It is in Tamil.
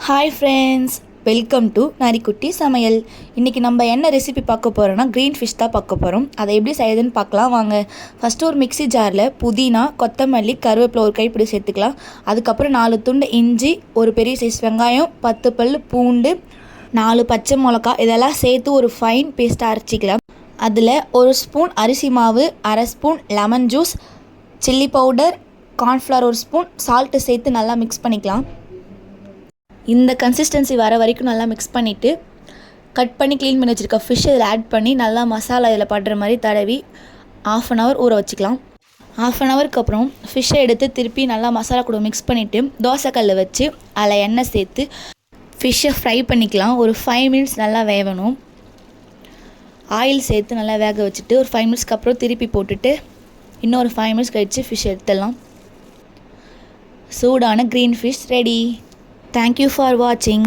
ஹாய் ஃப்ரெண்ட்ஸ், வெல்கம் டு நரிக்குட்டி சமையல். இன்றைக்கி நம்ம என்ன ரெசிபி பார்க்க போகிறோன்னா க்ரீன் ஃபிஷ் தான் பார்க்க போகிறோம். அதை எப்படி செய்யுதுன்னு பார்க்கலாம் வாங்க. ஃபஸ்ட்டு ஒரு மிக்ஸி ஜாரில் புதினா, கொத்தமல்லி, கருவேப்பிலை ஒரு கைப்பிடி சேர்த்துக்கலாம். அதுக்கப்புறம் 4 துண்டு இஞ்சி, ஒரு பெரிய சைஸ் வெங்காயம், 10 பல் பூண்டு, 4 பச்சை மிளகா இதெல்லாம் சேர்த்து ஒரு ஃபைன் பேஸ்ட்டாக அரைச்சிக்கலாம். அதில் 1 ஸ்பூன் அரிசி மாவு, 1/2 spoon lemon juice, chilli powder, cornflour 1 spoon, salt சேர்த்து நல்லா மிக்ஸ் பண்ணிக்கலாம். இந்த கன்சிஸ்டன்சி வர வரைக்கும் நல்லா மிக்ஸ் பண்ணிவிட்டு கட் பண்ணி க்ளீன் பண்ணி வச்சுருக்க ஃபிஷ் இதில் ஆட் பண்ணி நல்லா மசாலா இதில் படுற மாதிரி தடவி 1/2 hour ஊற வச்சுக்கலாம். 1/2 hourக்கு அப்புறம் ஃபிஷ்ஷை எடுத்து திருப்பி நல்லா மசாலா கூட மிக்ஸ் பண்ணிவிட்டு தோசைக்கல் வச்சு அதில் எண்ணெய் சேர்த்து ஃபிஷ்ஷை ஃப்ரை பண்ணிக்கலாம். ஒரு 5 minutes நல்லா வேகணும். ஆயில் சேர்த்து நல்லா வேக வச்சுட்டு ஒரு 5 minutesக்கு அப்புறம் திருப்பி போட்டுட்டு இன்னொரு 5 minutes கழித்து ஃபிஷ் எடுத்துடலாம். சூடான green fish ready. Thank you for watching.